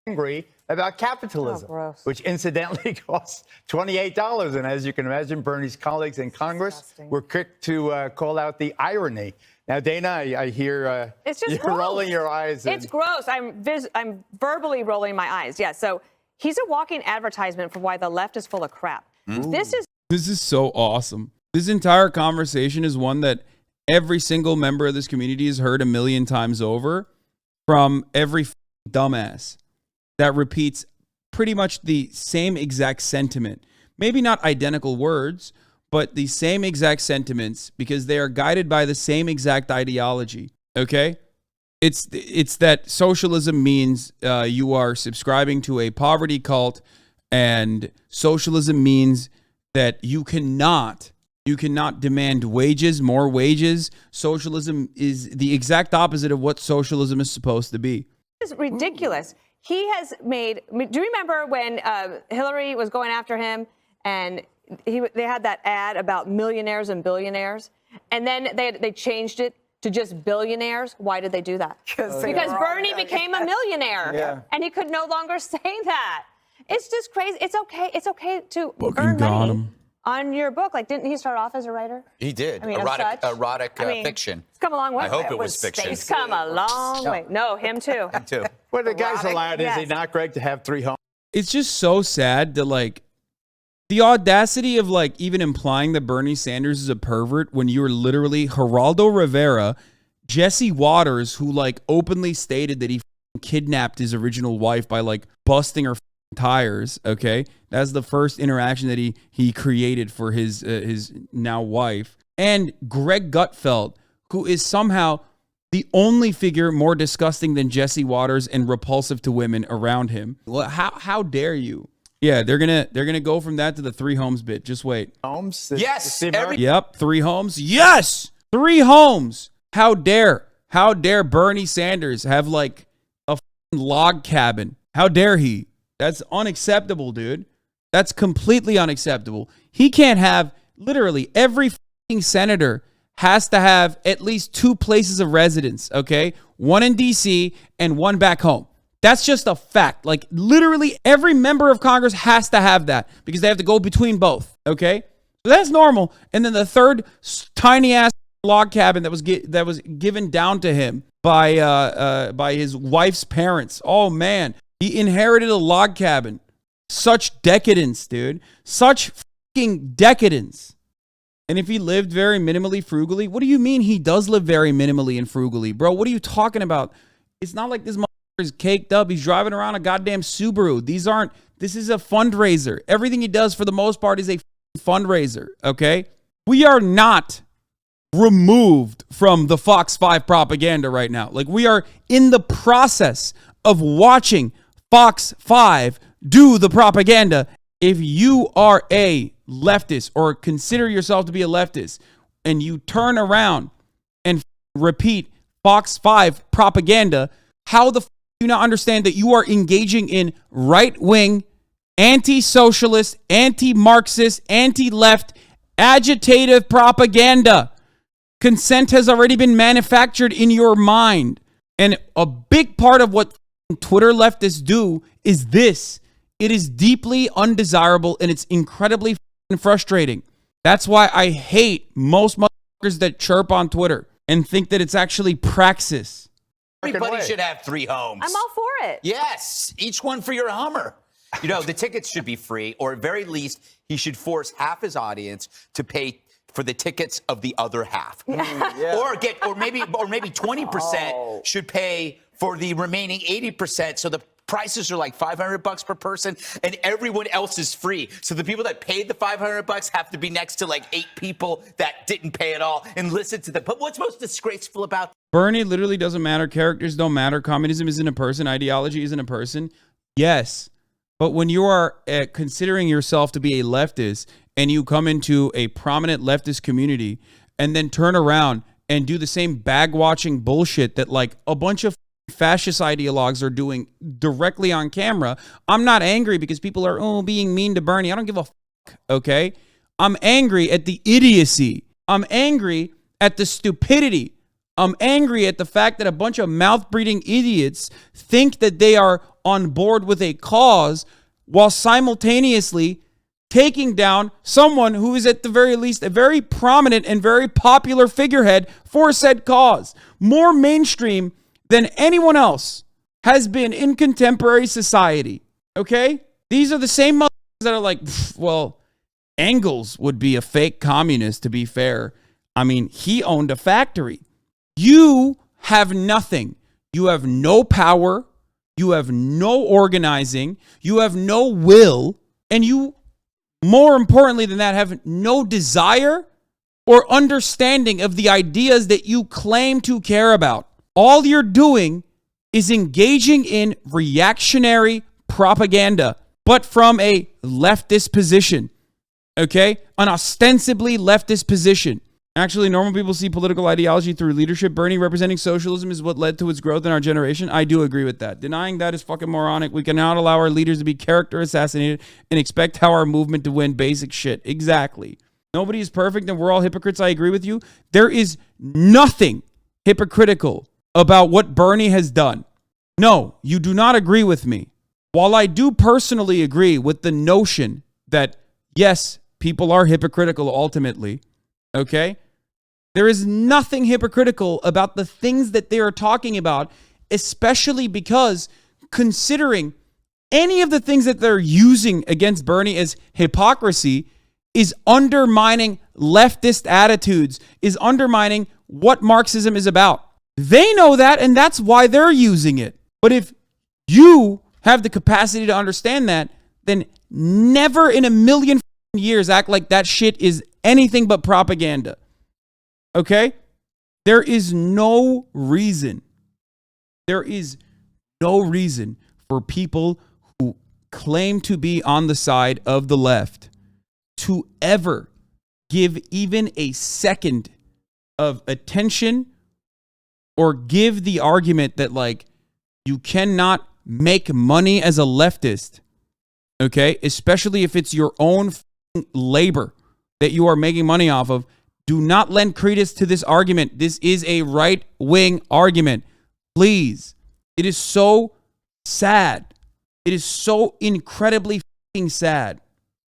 angry about capitalism, which incidentally costs $28. And as you can imagine, Bernie's colleagues in Congress were quick to call out the irony. Now, Dana, I hear it's just you're rolling your eyes. It's gross. I'm verbally rolling my eyes. Yeah. So he's a walking advertisement for why the left is full of crap. This is so awesome. This entire conversation is one that every single member of this community has heard a million times over from every dumbass that repeats pretty much the same exact sentiment. Maybe not identical words, but the same exact sentiments because they are guided by the same exact ideology. Okay? It's that socialism means you are subscribing to a poverty cult, and socialism means that you cannot demand wages, more wages. Socialism is the exact opposite of what socialism is supposed to be. This is ridiculous. He has made, do you remember when Hillary was going after him and they had that ad about millionaires and billionaires, and then they changed it to just billionaires? Why did they do that? Because Bernie became a millionaire, and he could no longer say that. It's just crazy. It's okay to earn money on your book. Like, didn't he start off as a writer? He did. I mean, erotic fiction. It's come a long way. I hope it was fiction. It's come a long way. No, him too. Him too. Well, the guy's allowed, is he not, Greg, to have 3 homes? It's just so sad that, like, the audacity of, like, even implying that Bernie Sanders is a pervert when you're literally Geraldo Rivera, Jesse Waters, who, like, openly stated that he kidnapped his original wife by, like, busting her tires. Okay, that's the first interaction that he created for his now wife. And Greg Gutfeld, who is somehow the only figure more disgusting than Jesse Waters and repulsive to women around him. Well, how dare you? Yeah, they're gonna go from that to the 3 homes bit. Just wait. Homes? Yes. Yep, 3 homes. Yes, 3 homes. How dare Bernie Sanders have like a log cabin? How dare he? That's unacceptable, dude. That's completely unacceptable. He can't have, literally every senator has to have at least 2 places of residence, okay? 1 in D.C. and 1 back home. That's just a fact. Like, literally every member of Congress has to have that because they have to go between both, okay? So that's normal. And then the third tiny-ass log cabin that was given down to him by his wife's parents. Oh, man. He inherited a log cabin. Such decadence, dude. Such fucking decadence. And if he lived very minimally frugally, what do you mean he does live very minimally and frugally? Bro, what are you talking about? It's not like this motherfucker is caked up. He's driving around a goddamn Subaru. This is a fundraiser. Everything he does for the most part is a fundraiser, okay? We are not removed from the Fox 5 propaganda right now. Like, we are in the process of watching Fox 5 do the propaganda. If you are a leftist or consider yourself to be a leftist and you turn around and repeat Fox 5 propaganda, how the do you not understand that you are engaging in right-wing, anti-socialist, anti-Marxist, anti-left, agitative propaganda? Consent has already been manufactured in your mind. And a big part of what Twitter leftists do is this. It is deeply undesirable and it's incredibly frustrating. That's why I hate most motherfuckers that chirp on Twitter and think that it's actually praxis. Everybody should have 3 homes. I'm all for it. Yes, each one for your Hummer. You know, the tickets should be free, or at very least, he should force half his audience to pay for the tickets of the other half. Yeah. Or maybe 20% should pay for the remaining 80%. So the prices are like $500 per person, and everyone else is free. So the people that paid the $500 have to be next to like 8 people that didn't pay at all and listen to them. But what's most disgraceful about Bernie literally doesn't matter. Characters don't matter. Communism isn't a person. Ideology isn't a person. Yes. But when you are considering yourself to be a leftist and you come into a prominent leftist community and then turn around and do the same bag-watching bullshit that like a bunch of fascist ideologues are doing directly on camera, I'm not angry because people are being mean to Bernie. I don't give a fuck, okay? I'm angry at the idiocy. I'm angry at the stupidity I'm angry at the fact that a bunch of mouth-breathing idiots think that they are on board with a cause while simultaneously taking down someone who is at the very least a very prominent and very popular figurehead for said cause. More mainstream than anyone else has been in contemporary society. Okay? These are the same motherfuckers that are like, well, Engels would be a fake communist, to be fair. I mean, he owned a factory. You have nothing. You have no power. You have no organizing. You have no will. And you, more importantly than that, have no desire or understanding of the ideas that you claim to care about. All you're doing is engaging in reactionary propaganda, but from a leftist position. Okay? An ostensibly leftist position. Actually, normal people see political ideology through leadership. Bernie representing socialism is what led to its growth in our generation. I do agree with that. Denying that is fucking moronic. We cannot allow our leaders to be character assassinated and expect our movement to win basic shit. Exactly. Nobody is perfect and we're all hypocrites. I agree with you. There is nothing hypocritical about what Bernie has done. No, you do not agree with me. While I do personally agree with the notion that, yes, people are hypocritical ultimately, okay? There is nothing hypocritical about the things that they are talking about, especially because considering any of the things that they're using against Bernie as hypocrisy is undermining leftist attitudes, is undermining what Marxism is about. They know that, and that's why they're using it. But if you have the capacity to understand that, then never in a million years act like that shit is anything but propaganda. Okay? There is no reason. There is no reason for people who claim to be on the side of the left to ever give even a second of attention or give the argument that, like, you cannot make money as a leftist, okay? Especially if it's your own labor that you are making money off of. Do not lend credence to this argument. This is a right-wing argument. Please. It is so sad. It is so incredibly sad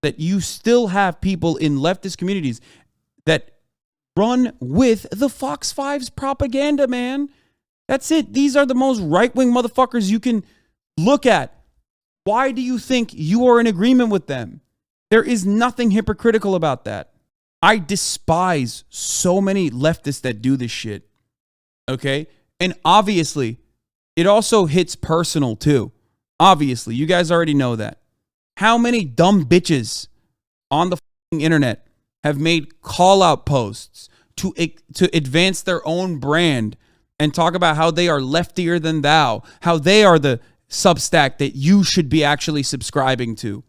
that you still have people in leftist communities that run with the Fox 5's propaganda, man. That's it. These are the most right-wing motherfuckers you can look at. Why do you think you are in agreement with them? There is nothing hypocritical about that. I despise so many leftists that do this shit. Okay? And obviously, it also hits personal too. Obviously, you guys already know that. How many dumb bitches on the internet have made call-out posts to advance their own brand and talk about how they are leftier than thou, how they are the Substack that you should be actually subscribing to,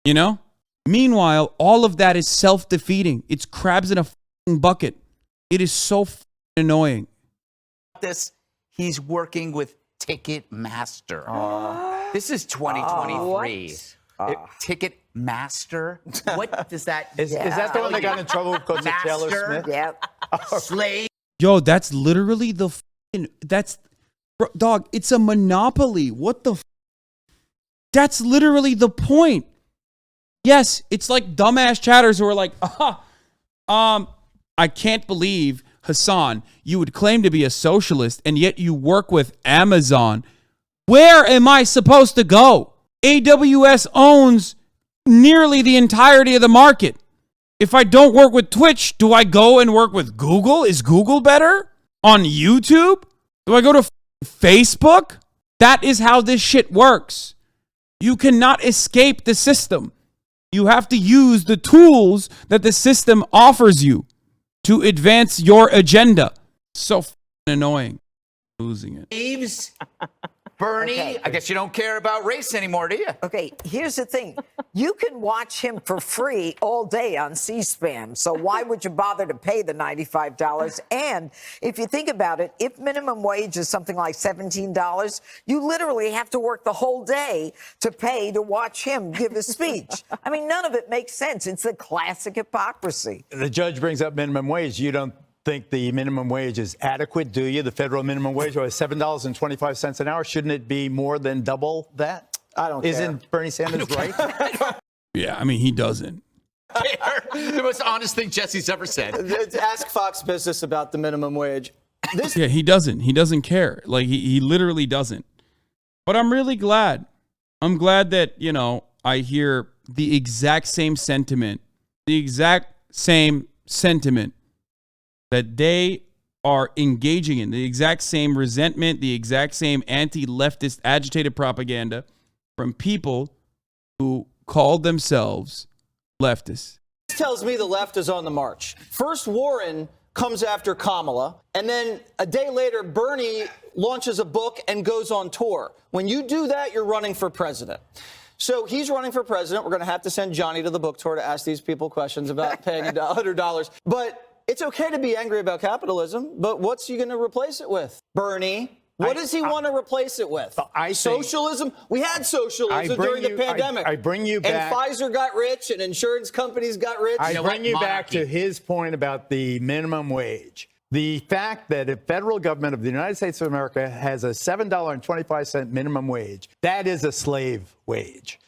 you know? Meanwhile, all of that is self-defeating. It's crabs in a bucket. It is so annoying. He's working with Ticketmaster. This is 2023. Ticketmaster? What does that Is that the one that got in trouble because of Taylor Smith? Yep. Slave. Yo, that's literally the dog, it's a monopoly. What the That's literally the point. Yes, it's like dumbass chatters who are like, I can't believe, Hasan, you would claim to be a socialist and yet you work with Amazon. Where am I supposed to go? AWS owns nearly the entirety of the market. If I don't work with Twitch, do I go and work with Google? Is Google better? On YouTube? Do I go to Facebook? That is how this shit works. You cannot escape the system. You have to use the tools that the system offers you to advance your agenda. So annoying. Losing it. Eves, Bernie, okay. I guess you don't care about race anymore, do you? Okay, here's the thing. You can watch him for free all day on C-SPAN, so why would you bother to pay the $95? And if you think about it, if minimum wage is something like $17, you literally have to work the whole day to pay to watch him give a speech. I mean, none of it makes sense. It's the classic hypocrisy. The judge brings up minimum wage. You don't think the minimum wage is adequate, do you? The federal minimum wage was $7.25 an hour. Shouldn't it be more than double that? I don't care. Isn't Bernie Sanders right? Yeah, I mean, he doesn't. The most honest thing Jesse's ever said. Ask Fox Business about the minimum wage. Yeah, he doesn't. He doesn't care. Like, he literally doesn't. But I'm really glad. I'm glad that, you know, I hear the exact same sentiment, that they are engaging in, the exact same resentment, the exact same anti-leftist agitated propaganda from people who called themselves leftists. This tells me the left is on the march. First, Warren comes after Kamala, and then a day later, Bernie launches a book and goes on tour. When you do that, you're running for president. So he's running for president. We're going to have to send Johnny to the book tour to ask these people questions about paying $100. But it's okay to be angry about capitalism, but what's he going to replace it with? Bernie. What does he want to replace it with? Socialism? We had socialism during the pandemic. I bring you back. And Pfizer got rich and insurance companies got rich. I bring you back to his point about the minimum wage. The fact that the federal government of the United States of America has a $7.25 minimum wage, that is a slave wage.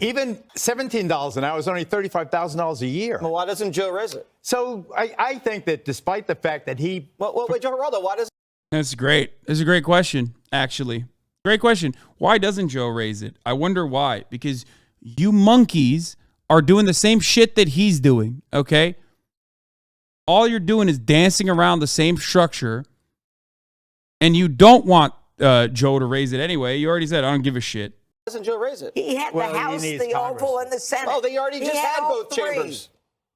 Even $17 an hour is only $35,000 a year. Well, why doesn't Joe raise it? So I think that despite the fact that he... Wait, Joe Geraldo, why does... That's great. That's a great question, actually. Great question. Why doesn't Joe raise it? I wonder why. Because you monkeys are doing the same shit that he's doing, okay? All you're doing is dancing around the same structure, and you don't want Joe to raise it anyway. You already said, I don't give a shit. Why doesn't Joe raise it? He had the House, the Oval, and the Senate. Oh, they already just had all both three. chambers.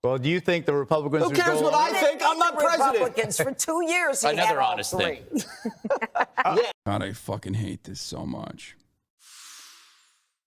Well, do you think the Republicans... Who cares what I think? I'm not president. Republicans for 2 years. He Another had all honest three. thing. God, I fucking hate this so much.